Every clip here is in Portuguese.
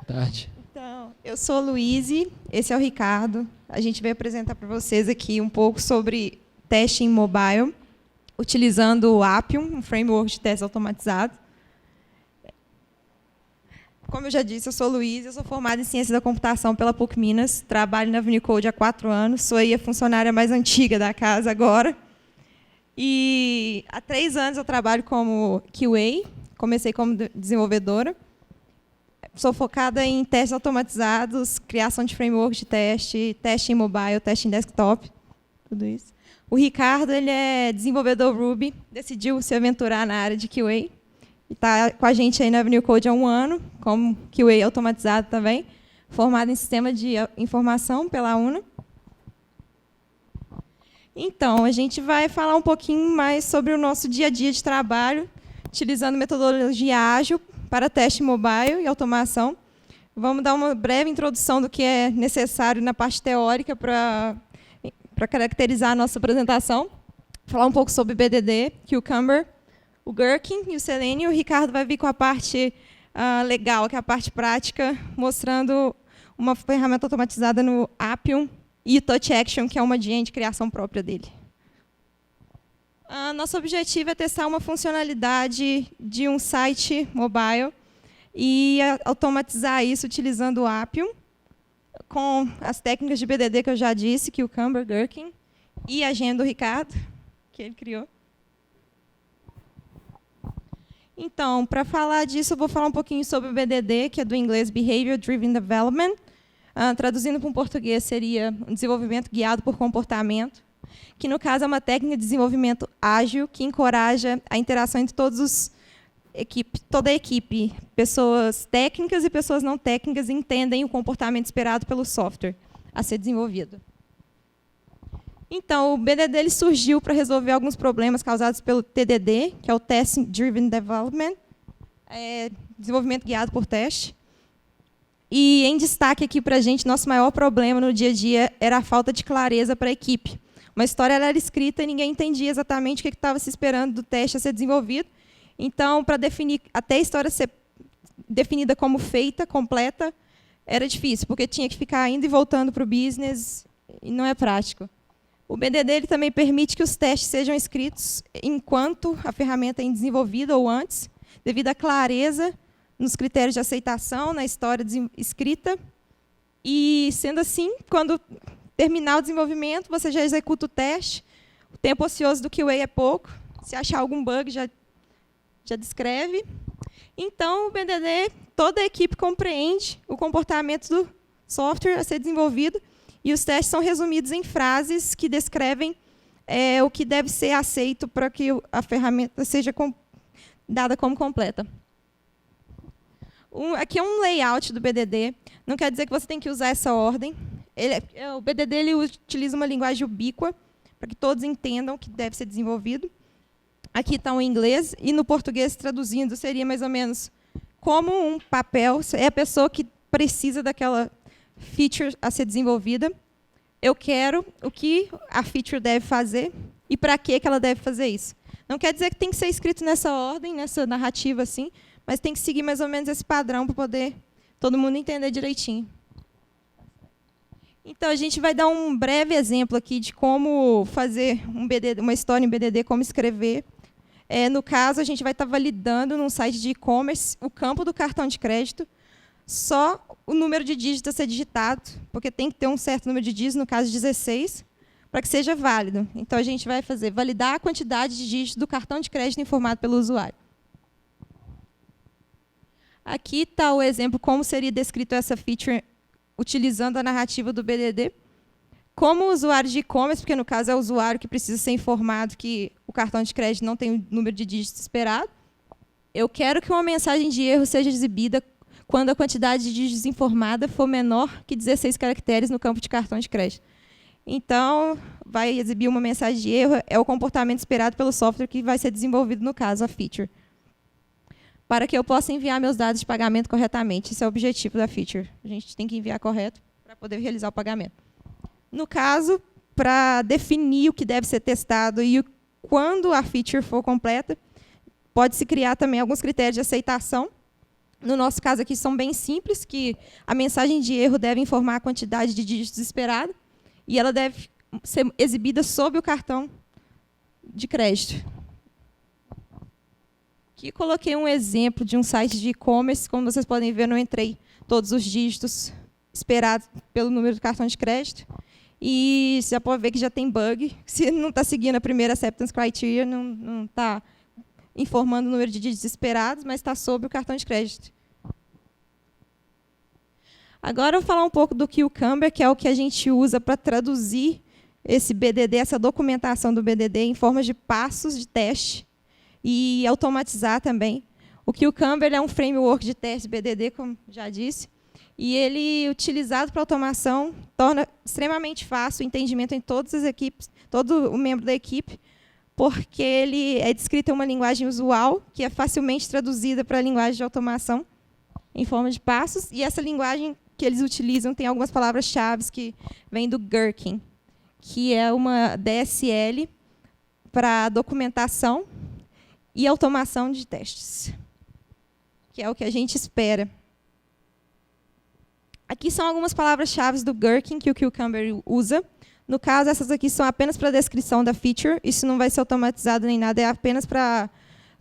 Tarde. Então, eu sou a Luíse, esse é o Ricardo. A gente veio apresentar para vocês aqui um pouco sobre teste em mobile, utilizando o Appium, um framework de teste automatizado. Como eu já disse, eu sou a Luíse, eu sou formada em Ciência da Computação pela PUC Minas, trabalho na Unicode há 4 anos, sou aí a funcionária mais antiga da casa agora. E há 3 anos eu trabalho como QA, comecei como desenvolvedora. Sou focada em testes automatizados, criação de framework de teste, teste em mobile, teste em desktop, tudo isso. O Ricardo, ele é desenvolvedor Ruby, decidiu se aventurar na área de QA. E está com a gente aí na Unicode há 1 ano, como QA automatizado também, formado em Sistema de Informação pela UNA. Então, a gente vai falar um pouquinho mais sobre o nosso dia a dia de trabalho, utilizando metodologia ágil para teste mobile e automação. Vamos dar uma breve introdução do que é necessário na parte teórica para caracterizar a nossa apresentação. Falar um pouco sobre BDD, Cucumber, o Gherkin e o Selenium. O Ricardo vai vir com a parte legal, que é a parte prática, mostrando uma ferramenta automatizada no Appium e o Touch Action, que é uma engine de criação própria dele. Nosso objetivo é testar uma funcionalidade de um site mobile e automatizar isso utilizando o Appium, com as técnicas de BDD que eu já disse, Cucumber, Gherkin, e a agenda do Ricardo, que ele criou. Então, para falar disso, eu vou falar um pouquinho sobre o BDD, que é do inglês Behavior Driven Development. Traduzindo para um português, seria um desenvolvimento guiado por comportamento, que, no caso, é uma técnica de desenvolvimento ágil que encoraja a interação entre toda a equipe. Pessoas técnicas e pessoas não técnicas entendem o comportamento esperado pelo software a ser desenvolvido. Então, o BDD ele surgiu para resolver alguns problemas causados pelo TDD, que é o Testing Driven Development, desenvolvimento guiado por teste. E, em destaque aqui para a gente, nosso maior problema no dia a dia era a falta de clareza para a equipe. Uma história era escrita e ninguém entendia exatamente o que estava se esperando do teste a ser desenvolvido. Então, para definir, até a história ser definida como feita, completa, era difícil, porque tinha que ficar indo e voltando para o business, e não é prático. O BDD ele também permite que os testes sejam escritos enquanto a ferramenta é desenvolvida ou antes, devido à clareza nos critérios de aceitação, na história escrita. E, sendo assim, quando terminar o desenvolvimento, você já executa o teste. O tempo ocioso do QA é pouco. Se achar algum bug, já descreve. Então, o BDD, toda a equipe compreende o comportamento do software a ser desenvolvido, e os testes são resumidos em frases que descrevem o que deve ser aceito para que a ferramenta seja dada como completa. Aqui é um layout do BDD. Não quer dizer que você tem que usar essa ordem. O BDD ele utiliza uma linguagem ubíqua para que todos entendam o que deve ser desenvolvido. Aqui está o inglês, e no português, traduzindo, seria mais ou menos como um papel. É a pessoa que precisa daquela feature a ser desenvolvida. Eu quero o que a feature deve fazer e para que ela deve fazer isso. Não quer dizer que tem que ser escrito nessa ordem, nessa narrativa assim, mas tem que seguir mais ou menos esse padrão para poder todo mundo entender direitinho. Então, a gente vai dar um breve exemplo aqui de como fazer uma história em BDD, como escrever. No caso, a gente vai estar validando num site de e-commerce o campo do cartão de crédito, só o número de dígitos a ser digitado, porque tem que ter um certo número de dígitos, no caso 16, para que seja válido. Então, a gente vai validar a quantidade de dígitos do cartão de crédito informado pelo usuário. Aqui está o exemplo como seria descrito essa feature utilizando a narrativa do BDD. Como usuário de e-commerce, porque no caso é o usuário que precisa ser informado que o cartão de crédito não tem o número de dígitos esperado, eu quero que uma mensagem de erro seja exibida quando a quantidade de dígitos informada for menor que 16 caracteres no campo de cartão de crédito. Então, vai exibir uma mensagem de erro, é o comportamento esperado pelo software que vai ser desenvolvido, no caso, a feature, para que eu possa enviar meus dados de pagamento corretamente. Esse é o objetivo da feature. A gente tem que enviar correto para poder realizar o pagamento. No caso, para definir o que deve ser testado e quando a feature for completa, pode-se criar também alguns critérios de aceitação, No nosso caso aqui são bem simples, que a mensagem de erro deve informar a quantidade de dígitos esperada e ela deve ser exibida sob o cartão de crédito. Aqui coloquei um exemplo de um site de e-commerce. Como vocês podem ver, eu não entrei todos os dígitos esperados pelo número do cartão de crédito. E você já pode ver que já tem bug. Se não está seguindo a primeira acceptance criteria, não está informando o número de dígitos esperados, mas está sob o cartão de crédito. Agora eu vou falar um pouco do Cucumber, que é o que a gente usa para traduzir esse BDD, essa documentação do BDD, em forma de passos de teste e automatizar também. O Cucumber é um framework de teste BDD, como já disse, e ele, utilizado para automação, torna extremamente fácil o entendimento em todas as equipes, todo o membro da equipe, porque ele é descrito em uma linguagem usual, que é facilmente traduzida para a linguagem de automação, em forma de passos, e essa linguagem que eles utilizam tem algumas palavras-chave que vêm do Gherkin, que é uma DSL para documentação e automação de testes, que é o que a gente espera. Aqui são algumas palavras-chave do Gherkin que o Cucumber usa. No caso, essas aqui são apenas para a descrição da feature, isso não vai ser automatizado nem nada, é apenas para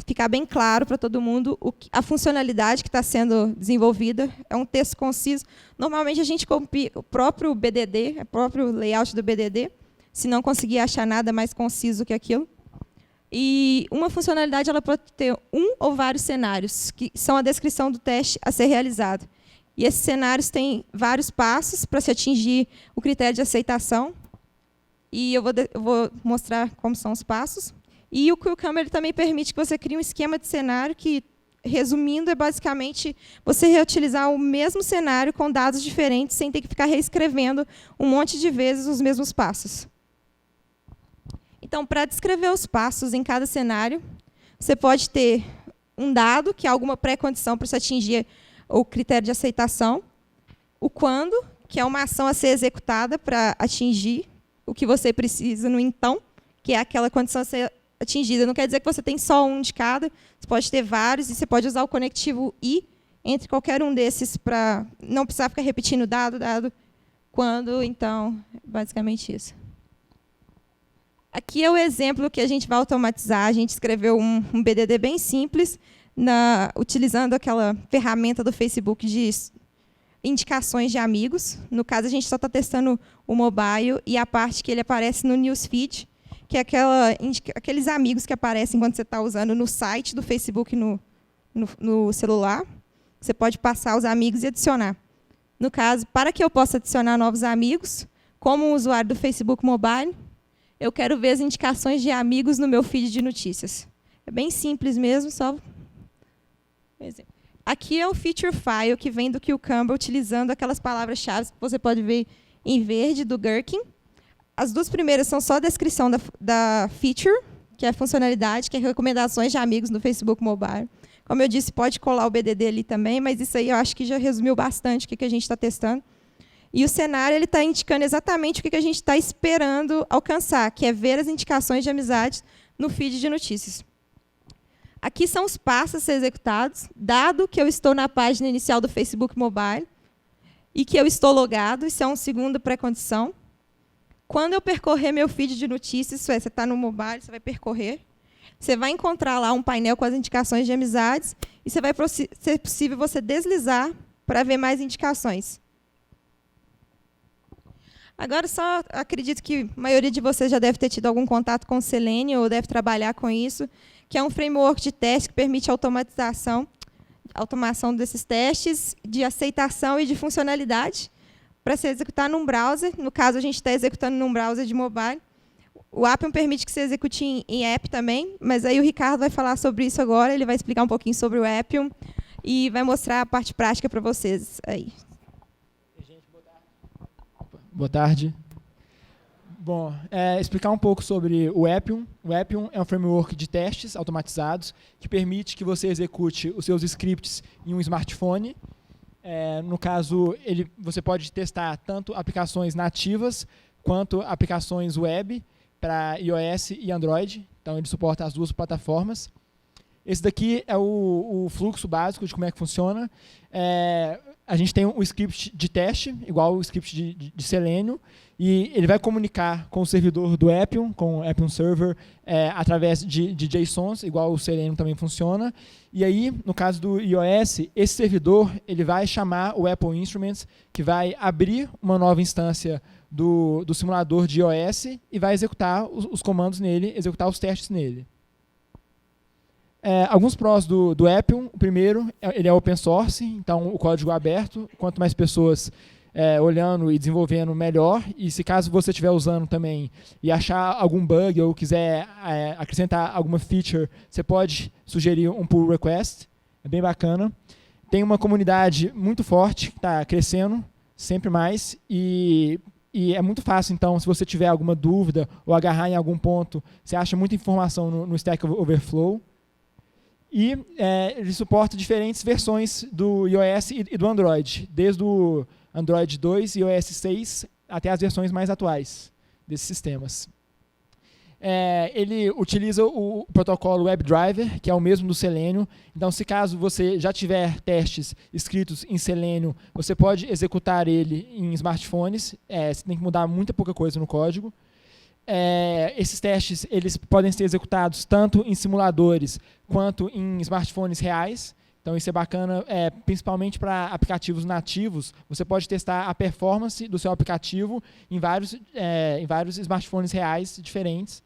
ficar bem claro para todo mundo a funcionalidade que está sendo desenvolvida. É um texto conciso. Normalmente, a gente copia o próprio BDD, o próprio layout do BDD, se não conseguir achar nada mais conciso que aquilo. E uma funcionalidade ela pode ter um ou vários cenários, que são a descrição do teste a ser realizado. E esses cenários têm vários passos para se atingir o critério de aceitação. E eu vou mostrar como são os passos. E o Cucumber também permite que você crie um esquema de cenário que, resumindo, é basicamente você reutilizar o mesmo cenário com dados diferentes, sem ter que ficar reescrevendo um monte de vezes os mesmos passos. Então, para descrever os passos em cada cenário, você pode ter um dado, que é alguma pré-condição para se atingir o critério de aceitação, o quando, que é uma ação a ser executada para atingir o que você precisa no então, que é aquela condição a ser atingida. Não quer dizer que você tem só um de cada, você pode ter vários, e você pode usar o conectivo i entre qualquer um desses para não precisar ficar repetindo dado, quando, então, basicamente isso. Aqui é o exemplo que a gente vai automatizar. A gente escreveu um BDD bem simples, utilizando aquela ferramenta do Facebook de indicações de amigos. No caso, a gente só está testando o mobile e a parte que ele aparece no newsfeed, que é aqueles amigos que aparecem quando você está usando no site do Facebook no celular. Você pode passar os amigos e adicionar. No caso, para que eu possa adicionar novos amigos, como um usuário do Facebook Mobile, eu quero ver as indicações de amigos no meu feed de notícias. É bem simples mesmo, só... Aqui é o feature file que vem do Cucumber, utilizando aquelas palavras-chave que você pode ver em verde do Gherkin. As duas primeiras são só a descrição da feature, que é a funcionalidade, que é recomendações de amigos no Facebook Mobile. Como eu disse, pode colar o BDD ali também, mas isso aí eu acho que já resumiu bastante o que a gente está testando. E o cenário está indicando exatamente o que a gente está esperando alcançar, que é ver as indicações de amizades no feed de notícias. Aqui são os passos a ser executados, dado que eu estou na página inicial do Facebook Mobile e que eu estou logado, isso é uma segunda pré-condição. Quando eu percorrer meu feed de notícias, isso é, você está no mobile, você vai percorrer, você vai encontrar lá um painel com as indicações de amizades e vai ser possível você deslizar para ver mais indicações. Agora, só acredito que a maioria de vocês já deve ter tido algum contato com o Selenium ou deve trabalhar com isso, que é um framework de teste que permite a automação desses testes de aceitação e de funcionalidade para se executar num browser. No caso, a gente está executando num browser de mobile. O Appium permite que você execute em app também, mas aí o Ricardo vai falar sobre isso agora, ele vai explicar um pouquinho sobre o Appium e vai mostrar a parte prática para vocês aí. Boa tarde. Bom, explicar um pouco sobre o Appium. O Appium é um framework de testes automatizados que permite que você execute os seus scripts em um smartphone. No caso, você pode testar tanto aplicações nativas quanto aplicações web para iOS e Android. Então, ele suporta as duas plataformas. Esse daqui é o fluxo básico de como é que funciona. A gente tem um script de teste, igual o script de Selenium, e ele vai comunicar com o servidor do Appium, com o Appium Server, através de JSONs, igual o Selenium também funciona. E aí, no caso do iOS, esse servidor ele vai chamar o Apple Instruments, que vai abrir uma nova instância do simulador de iOS e vai executar os comandos nele, executar os testes nele. Alguns prós do Appium. O primeiro, ele é open source, então o código é aberto. Quanto mais pessoas olhando e desenvolvendo, melhor. E se caso você estiver usando também e achar algum bug ou quiser acrescentar alguma feature, você pode sugerir um pull request. É bem bacana. Tem uma comunidade muito forte que está crescendo sempre mais e é muito fácil, então, se você tiver alguma dúvida ou agarrar em algum ponto, você acha muita informação no Stack Overflow. E ele suporta diferentes versões do iOS e do Android, desde o Android 2 e iOS 6 até as versões mais atuais desses sistemas. Ele utiliza o protocolo WebDriver, que é o mesmo do Selenium. Então, se caso você já tiver testes escritos em Selenium, você pode executar ele em smartphones. Você tem que mudar muita pouca coisa no código. Esses testes eles podem ser executados tanto em simuladores quanto em smartphones reais. Então isso é bacana, principalmente para aplicativos nativos. Você pode testar a performance do seu aplicativo em vários smartphones reais diferentes.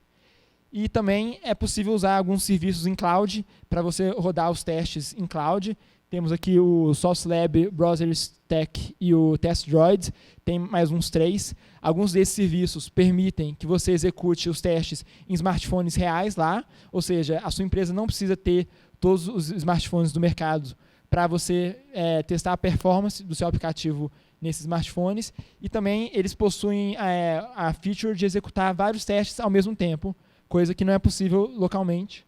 E também é possível usar alguns serviços em cloud para você rodar os testes em cloud. Temos aqui o SauceLab, Browser Stack e o TestDroid. Tem mais uns 3. Alguns desses serviços permitem que você execute os testes em smartphones reais lá. Ou seja, a sua empresa não precisa ter todos os smartphones do mercado para você testar a performance do seu aplicativo nesses smartphones. E também eles possuem a feature de executar vários testes ao mesmo tempo, coisa que não é possível localmente.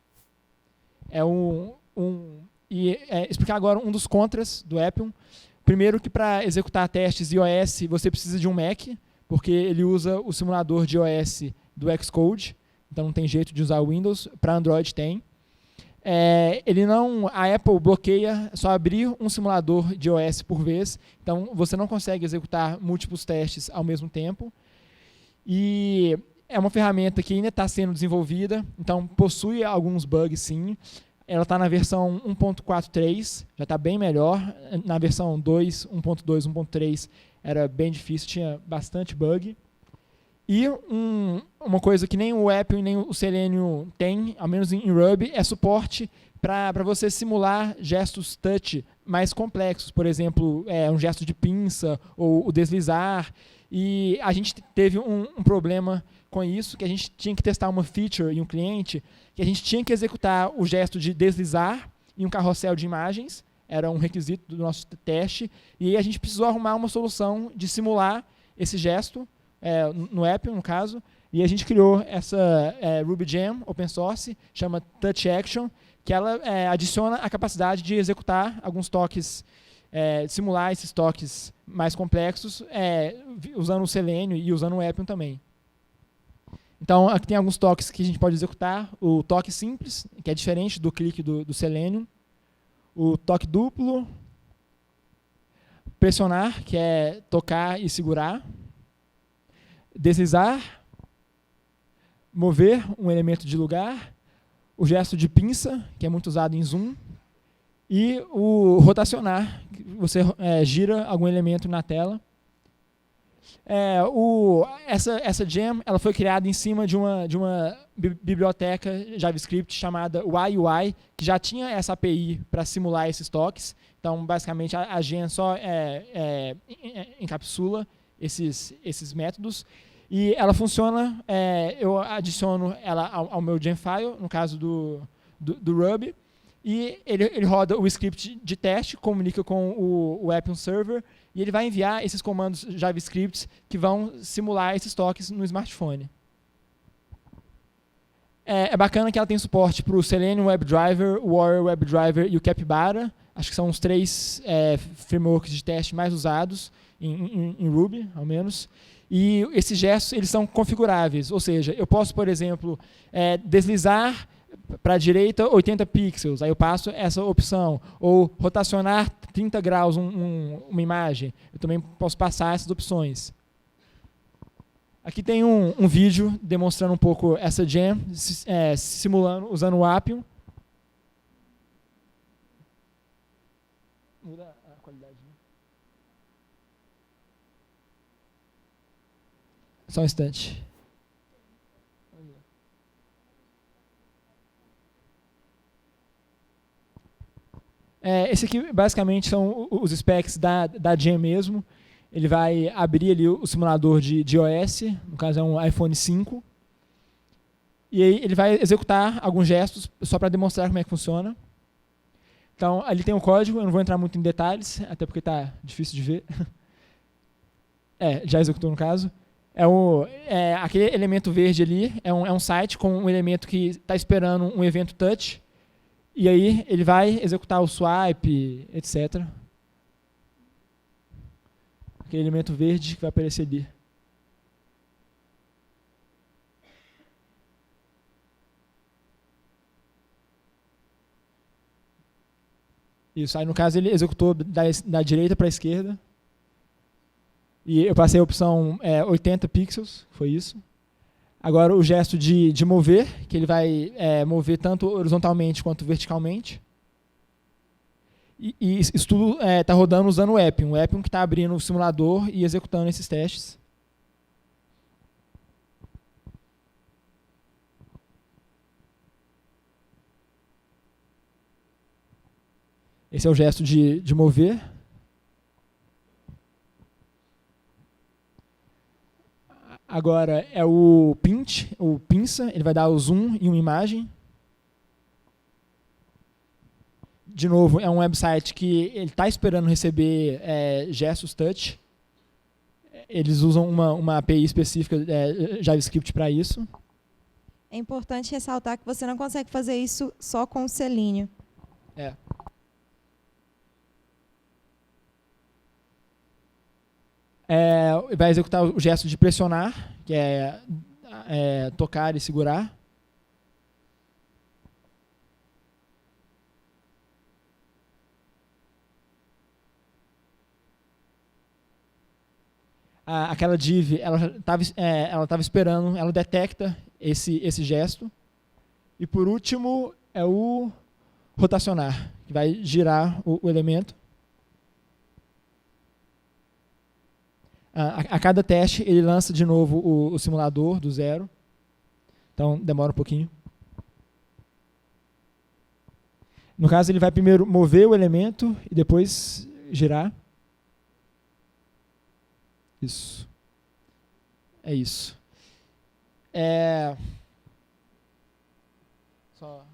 Explicar agora um dos contras do Appium. Primeiro que para executar testes iOS você precisa de um Mac, porque ele usa o simulador de iOS do Xcode, então não tem jeito de usar o Windows. Para Android tem. A Apple bloqueia só abrir um simulador de iOS por vez, então você não consegue executar múltiplos testes ao mesmo tempo. E é uma ferramenta que ainda está sendo desenvolvida, então possui alguns bugs sim. Ela está na versão 1.4.3, já está bem melhor. Na versão 2, 1.2, 1.3 era bem difícil, tinha bastante bug. E uma coisa que nem o Appium nem o Selenium tem, ao menos em Ruby, é suporte para você simular gestos touch mais complexos. Por exemplo, um gesto de pinça ou o deslizar. E a gente teve um problema com isso, que a gente tinha que testar uma feature em um cliente, que a gente tinha que executar o gesto de deslizar em um carrossel de imagens, era um requisito do nosso teste, e aí a gente precisou arrumar uma solução de simular esse gesto, no Appium, no caso, e a gente criou essa RubyGem open source, chama Touch Action, que ela adiciona a capacidade de executar alguns toques, simular esses toques mais complexos, usando o Selenium e usando o Appium também. Então, aqui tem alguns toques que a gente pode executar. O toque simples, que é diferente do clique do Selenium. O toque duplo. Pressionar, que é tocar e segurar. Deslizar. Mover um elemento de lugar. O gesto de pinça, que é muito usado em Zoom. E o rotacionar, que você gira algum elemento na tela. Essa gem ela foi criada em cima de uma biblioteca JavaScript chamada YUI, que já tinha essa API para simular esses toques. Então, basicamente, a gem só encapsula esses métodos. E ela funciona, eu adiciono ela ao meu Gemfile, no caso do Ruby, e ele roda o script de teste, comunica com o Appium Server, e ele vai enviar esses comandos JavaScript que vão simular esses toques no smartphone. É bacana que ela tem suporte para o Selenium WebDriver, o Warrior WebDriver e o Capybara. Acho que são os 3 frameworks de teste mais usados em Ruby, ao menos. E esses gestos eles são configuráveis, ou seja, eu posso, por exemplo, deslizar para a direita 80 pixels, aí eu passo essa opção. Ou rotacionar 30 graus uma imagem, eu também posso passar essas opções. Aqui tem um vídeo demonstrando um pouco essa gem, simulando, usando o Appium. Muda a qualidade. Só um instante. Esse aqui basicamente são os specs da gem mesmo. Ele vai abrir ali o simulador de iOS, no caso é um iPhone 5. E aí ele vai executar alguns gestos só para demonstrar como é que funciona. Então, ali tem o código, eu não vou entrar muito em detalhes, até porque está difícil de ver. Já executou no caso. Aquele elemento verde ali é um site com um elemento que está esperando um evento touch. E aí ele vai executar o swipe, etc. Aquele elemento verde que vai aparecer ali. Isso, aí no caso ele executou da direita para a esquerda. E eu passei a opção 80 pixels, foi isso. Agora o gesto de mover, que ele vai mover tanto horizontalmente quanto verticalmente. E isso tudo está rodando usando o Appium que está abrindo o simulador e executando esses testes. Esse é o gesto de mover. Agora é o pinch, o pinça, ele vai dar o zoom em uma imagem. De novo, é um website que ele está esperando receber gestos touch. Eles usam uma API específica JavaScript para isso. É importante ressaltar que você não consegue fazer isso só com o selinho. Vai executar o gesto de pressionar, que é tocar e segurar. Aquela div, ela estava esperando, ela detecta esse gesto. E por último é o rotacionar, que vai girar o elemento. A cada teste ele lança de novo o simulador do zero. Então demora um pouquinho. No caso ele vai primeiro mover o elemento e depois girar. Isso. É isso. Só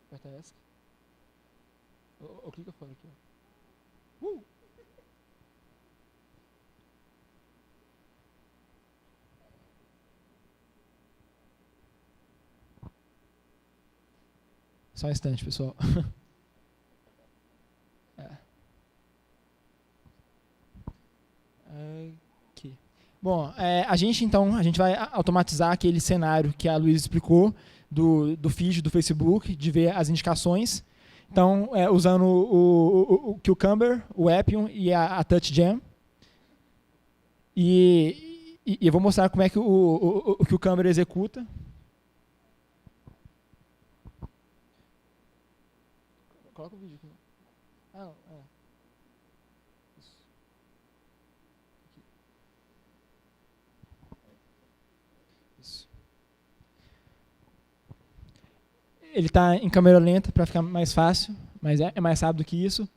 apertar essa. O clica fora aqui. Só um instante, pessoal. Aqui. Bom, a gente vai automatizar aquele cenário que a Luísa explicou do feed do Facebook, de ver as indicações. Então, usando o Cucumber, o Appium e a TouchGem. E eu vou mostrar como é que o Cucumber executa. Coloca o vídeo aqui. Não. Isso. Aqui. Isso. Ele está em câmera lenta para ficar mais fácil, mas é mais rápido que isso.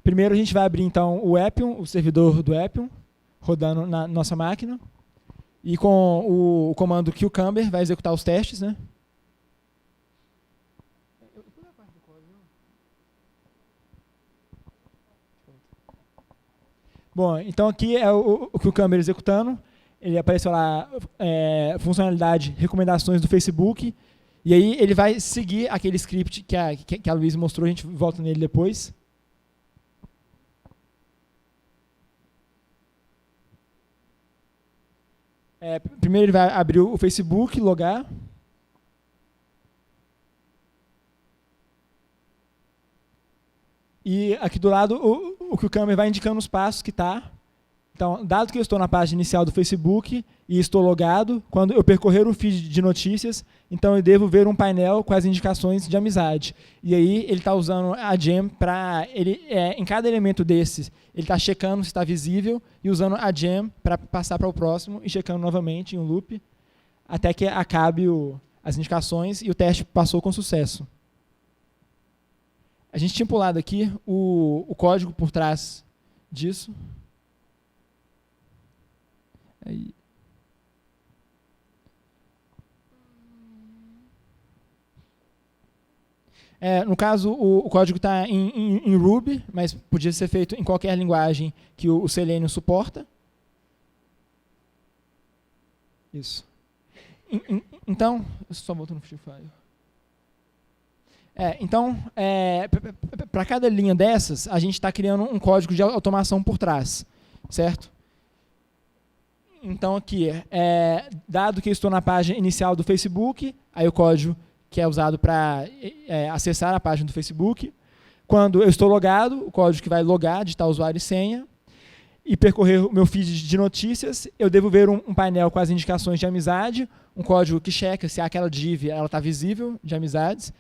Primeiro a gente vai abrir então o Appium, o servidor do Appium, rodando na nossa máquina. E com o comando Cucumber vai executar os testes, né? Bom, então aqui é o Cucumber executando. Ele apareceu lá, funcionalidade, recomendações do Facebook. E aí ele vai seguir aquele script que a Luísa mostrou, a gente volta nele depois. Primeiro ele vai abrir o Facebook, logar. E aqui do lado, o Cucumber vai indicando os passos que está. Então, dado que eu estou na página inicial do Facebook e estou logado, quando eu percorrer o feed de notícias, então eu devo ver um painel com as indicações de amizade. E aí ele está usando a gem para... em cada elemento desses, ele está checando se está visível e usando a gem para passar para o próximo e checando novamente em um loop, até que acabe as indicações e o teste passou com sucesso. A gente tinha pulado aqui o código por trás disso. Aí. No caso, o código está em Ruby, mas podia ser feito em qualquer linguagem que o Selenium suporta. Isso. Então, só voltando no Free File. Então, para cada linha dessas, a gente está criando um código de automação por trás, certo? Então, aqui, dado que eu estou na página inicial do Facebook, aí o código que é usado para acessar a página do Facebook. Quando eu estou logado, o código que vai logar, digitar usuário e senha, e percorrer o meu feed de notícias, eu devo ver um painel com as indicações de amizade, um código que checa se aquela div está visível de amizades,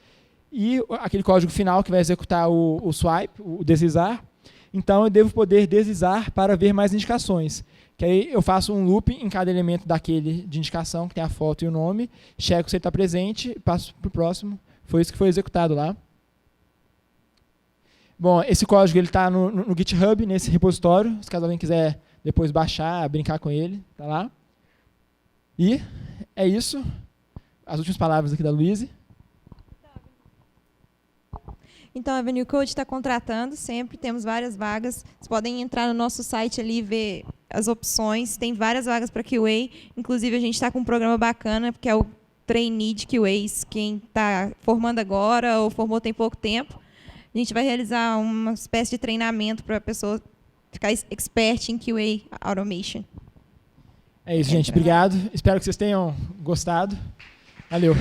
e aquele código final que vai executar o swipe, o deslizar. Então, eu devo poder deslizar para ver mais indicações. Que aí eu faço um loop em cada elemento daquele de indicação, que tem a foto e o nome, checo se ele está presente, passo para o próximo. Foi isso que foi executado lá. Bom, esse código está no GitHub, nesse repositório. Se caso alguém quiser depois baixar, brincar com ele, está lá. E é isso. As últimas palavras aqui da Luíse. Então, a Avenue Code está contratando sempre, temos várias vagas. Vocês podem entrar no nosso site ali e ver as opções. Tem várias vagas para QA. Inclusive, a gente está com um programa bacana, que é o Trainee de QAs. Quem está formando agora ou formou tem pouco tempo, a gente vai realizar uma espécie de treinamento para a pessoa ficar expert em QA Automation. É isso, gente. Obrigado. Espero que vocês tenham gostado. Valeu.